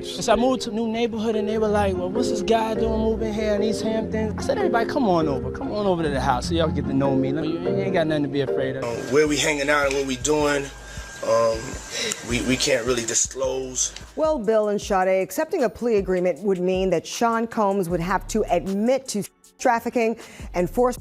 Since I moved to a new neighborhood and they were like, well, what's this guy doing moving here in East Hampton? I said, everybody, come on over to the house so y'all get to know me. You ain't got nothing to be afraid of. Where we hanging out and what we doing, we can't really disclose. Well, Bill and Sade, accepting a plea agreement would mean that Shawn Combs would have to admit to trafficking and force.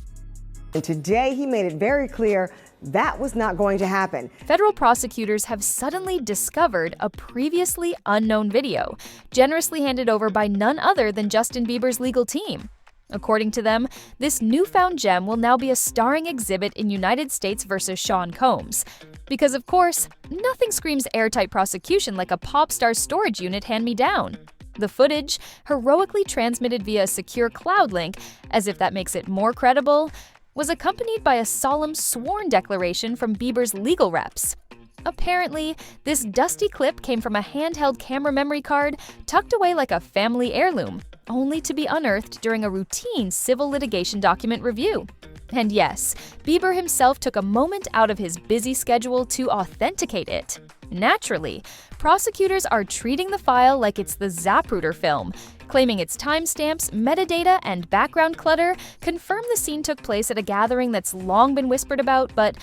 And today he made it very clear that was not going to happen. Federal prosecutors have suddenly discovered a previously unknown video, generously handed over by none other than Justin Bieber's legal team. According to them, this newfound gem will now be a starring exhibit in United States versus Shawn Combs. Because, of course, nothing screams airtight prosecution like a pop star storage unit hand-me-down. The footage, heroically transmitted via a secure cloud link, as if that makes it more credible, was accompanied by a solemn sworn declaration from Bieber's legal reps. Apparently, this dusty clip came from a handheld camera memory card tucked away like a family heirloom, only to be unearthed during a routine civil litigation document review. And yes, Bieber himself took a moment out of his busy schedule to authenticate it. Naturally, prosecutors are treating the file like it's the Zapruder film, claiming its timestamps, metadata, and background clutter confirm the scene took place at a gathering that's long been whispered about, but,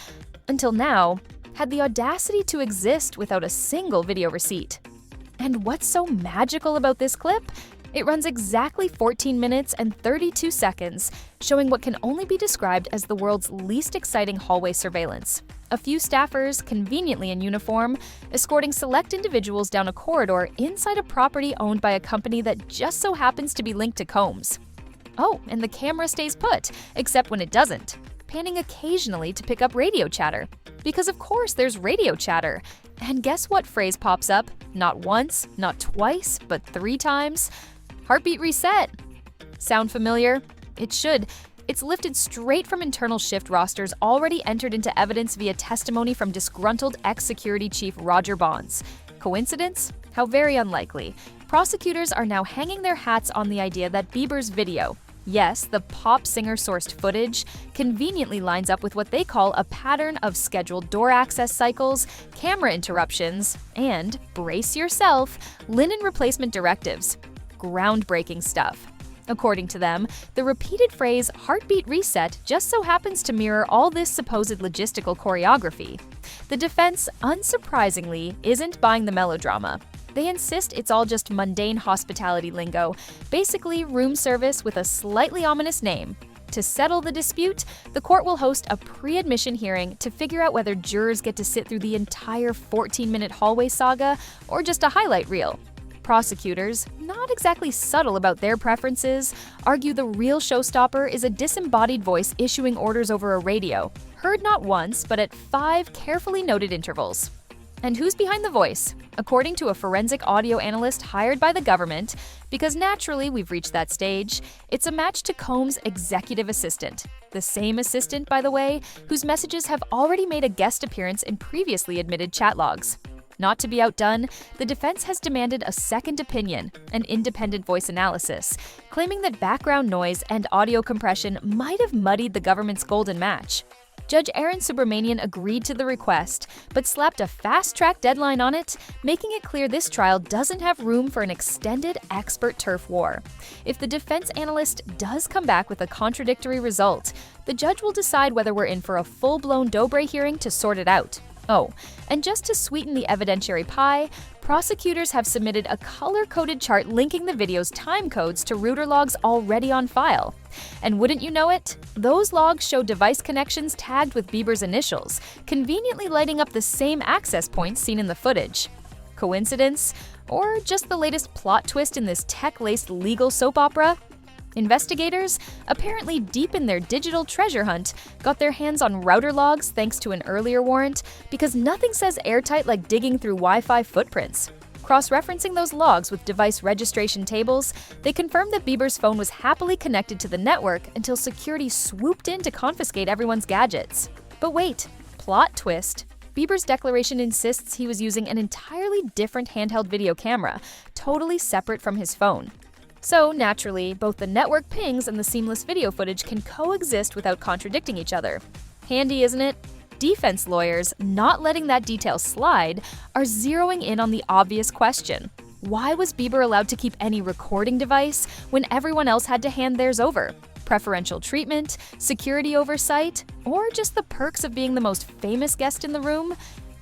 until now, had the audacity to exist without a single video receipt. And what's so magical about this clip? It runs exactly 14 minutes and 32 seconds, showing what can only be described as the world's least exciting hallway surveillance. A few staffers, conveniently in uniform, escorting select individuals down a corridor inside a property owned by a company that just so happens to be linked to Combs. Oh, and the camera stays put, except when it doesn't, panning occasionally to pick up radio chatter. Because of course there's radio chatter. And guess what phrase pops up? Not once, not twice, but 3 times. Heartbeat reset. Sound familiar? It should. It's lifted straight from internal shift rosters already entered into evidence via testimony from disgruntled ex-security chief Roger Bonds. Coincidence? How very unlikely. Prosecutors are now hanging their hats on the idea that Bieber's video, yes, the pop singer-sourced footage, conveniently lines up with what they call a pattern of scheduled door access cycles, camera interruptions, and, brace yourself, linen replacement directives. Groundbreaking stuff. According to them, the repeated phrase heartbeat reset just so happens to mirror all this supposed logistical choreography. The defense, unsurprisingly, isn't buying the melodrama. They insist it's all just mundane hospitality lingo, basically room service with a slightly ominous name. To settle the dispute, the court will host a pre-admission hearing to figure out whether jurors get to sit through the entire 14-minute hallway saga or just a highlight reel. Prosecutors, not exactly subtle about their preferences, argue the real showstopper is a disembodied voice issuing orders over a radio, heard not once, but at 5 carefully noted intervals. And who's behind the voice? According to a forensic audio analyst hired by the government, because naturally we've reached that stage, it's a match to Combs' executive assistant. The same assistant, by the way, whose messages have already made a guest appearance in previously admitted chat logs. Not to be outdone, the defense has demanded a second opinion, an independent voice analysis, claiming that background noise and audio compression might have muddied the government's golden match. Judge Aaron Subramanian agreed to the request, but slapped a fast-track deadline on it, making it clear this trial doesn't have room for an extended expert turf war. If the defense analyst does come back with a contradictory result, the judge will decide whether we're in for a full-blown Dobre hearing to sort it out. Oh, and just to sweeten the evidentiary pie, prosecutors have submitted a color-coded chart linking the video's time codes to router logs already on file. And wouldn't you know it, those logs show device connections tagged with Bieber's initials, conveniently lighting up the same access points seen in the footage. Coincidence? Or just the latest plot twist in this tech-laced legal soap opera? Investigators, apparently deep in their digital treasure hunt, got their hands on router logs thanks to an earlier warrant, because nothing says airtight like digging through Wi-Fi footprints. Cross-referencing those logs with device registration tables, they confirmed that Bieber's phone was happily connected to the network until security swooped in to confiscate everyone's gadgets. But wait, plot twist. Bieber's declaration insists he was using an entirely different handheld video camera, totally separate from his phone. So, naturally, both the network pings and the seamless video footage can coexist without contradicting each other. Handy, isn't it? Defense lawyers, not letting that detail slide, are zeroing in on the obvious question. Why was Bieber allowed to keep any recording device when everyone else had to hand theirs over? Preferential treatment, security oversight, or just the perks of being the most famous guest in the room?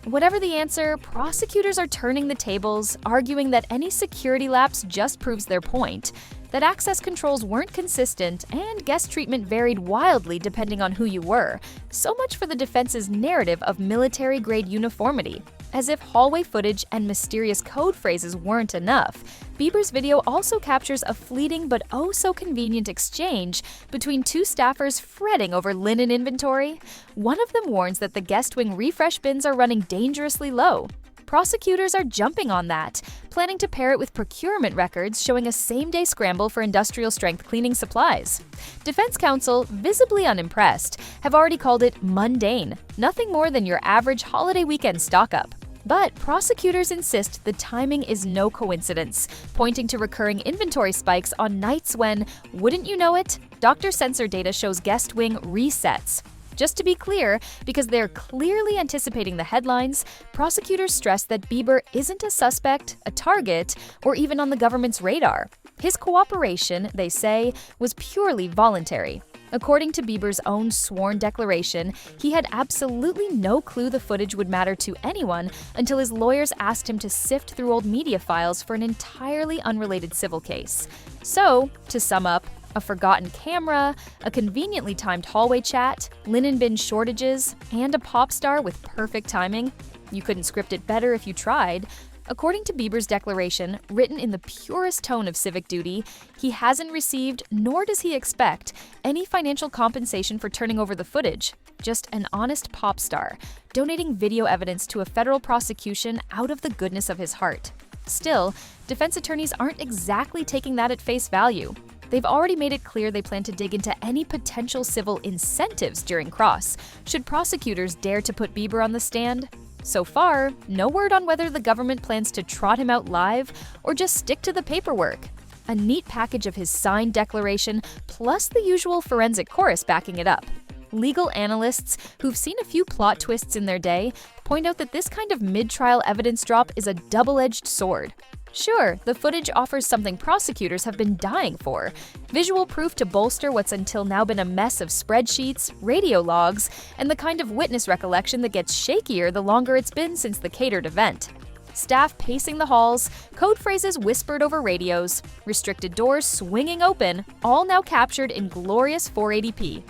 Whatever the answer, prosecutors are turning the tables, arguing that any security lapse just proves their point, that access controls weren't consistent and guest treatment varied wildly depending on who you were. So much for the defense's narrative of military-grade uniformity. As if hallway footage and mysterious code phrases weren't enough, Bieber's video also captures a fleeting but oh-so-convenient exchange between two staffers fretting over linen inventory. One of them warns that the guest wing refresh bins are running dangerously low. Prosecutors are jumping on that, planning to pair it with procurement records showing a same-day scramble for industrial-strength cleaning supplies. Defense counsel, visibly unimpressed, have already called it mundane, nothing more than your average holiday weekend stock-up. But prosecutors insist the timing is no coincidence, pointing to recurring inventory spikes on nights when, wouldn't you know it, doctor sensor data shows guest wing resets. Just to be clear, because they're clearly anticipating the headlines, prosecutors stress that Bieber isn't a suspect, a target, or even on the government's radar. His cooperation, they say, was purely voluntary. According to Bieber's own sworn declaration, he had absolutely no clue the footage would matter to anyone until his lawyers asked him to sift through old media files for an entirely unrelated civil case. So, to sum up, a forgotten camera, a conveniently timed hallway chat, linen bin shortages, and a pop star with perfect timing. You couldn't script it better if you tried. According to Bieber's declaration, written in the purest tone of civic duty, he hasn't received, nor does he expect, any financial compensation for turning over the footage. Just an honest pop star, donating video evidence to a federal prosecution out of the goodness of his heart. Still, defense attorneys aren't exactly taking that at face value. They've already made it clear they plan to dig into any potential civil incentives during cross, should prosecutors dare to put Bieber on the stand. So far, no word on whether the government plans to trot him out live or just stick to the paperwork. A neat package of his signed declaration, plus the usual forensic chorus backing it up. Legal analysts, who've seen a few plot twists in their day, point out that this kind of mid-trial evidence drop is a double-edged sword. Sure, the footage offers something prosecutors have been dying for: visual proof to bolster what's until now been a mess of spreadsheets, radio logs, and the kind of witness recollection that gets shakier the longer it's been since the catered event. Staff pacing the halls, code phrases whispered over radios, restricted doors swinging open, all now captured in glorious 480p.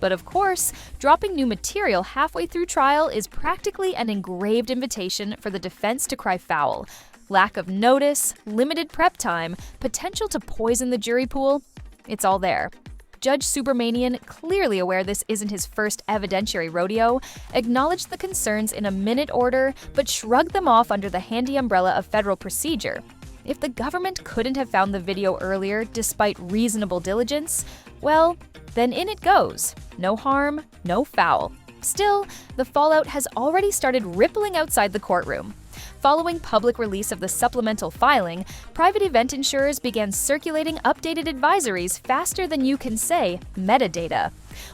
But of course, dropping new material halfway through trial is practically an engraved invitation for the defense to cry foul. Lack of notice, limited prep time, potential to poison the jury pool, it's all there. Judge Subramanian, clearly aware this isn't his first evidentiary rodeo, acknowledged the concerns in a minute order, but shrugged them off under the handy umbrella of federal procedure. If the government couldn't have found the video earlier despite reasonable diligence, well, then in it goes. No harm, no foul. Still, the fallout has already started rippling outside the courtroom. Following public release of the supplemental filing, private event insurers began circulating updated advisories faster than you can say metadata.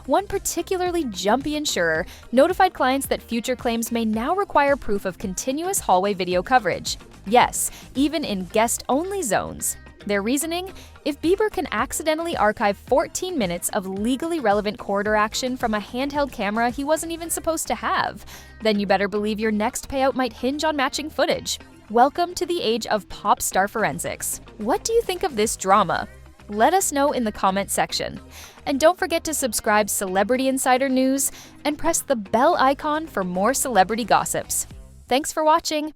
One particularly jumpy insurer notified clients that future claims may now require proof of continuous hallway video coverage. Yes, even in guest-only zones. Their reasoning? If Bieber can accidentally archive 14 minutes of legally relevant corridor action from a handheld camera he wasn't even supposed to have, then you better believe your next payout might hinge on matching footage. Welcome to the age of pop star forensics. What do you think of this drama? Let us know in the comment section. And don't forget to subscribe Celebrity Insider News and press the bell icon for more celebrity gossips. Thanks for watching.